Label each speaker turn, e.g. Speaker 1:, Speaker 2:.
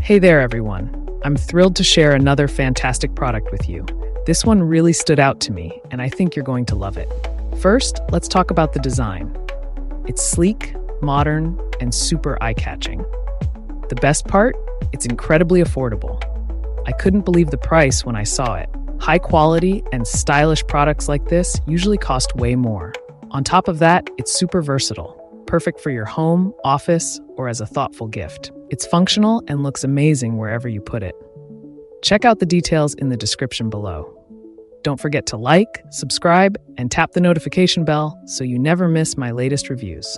Speaker 1: Hey there, everyone. I'm thrilled to share another fantastic product with you. This one really stood out to me, and I think you're going to love it. First, let's talk about the design. It's sleek, modern, and super eye-catching. The best part? It's incredibly affordable. I couldn't believe the price when I saw it. High quality and stylish products like this usually cost way more. On top of that, it's super versatile, perfect for your home, office, or as a thoughtful gift. It's functional and looks amazing wherever you put it. Check out the details in the description below. Don't forget to like, subscribe, and tap the notification bell so you never miss my latest reviews.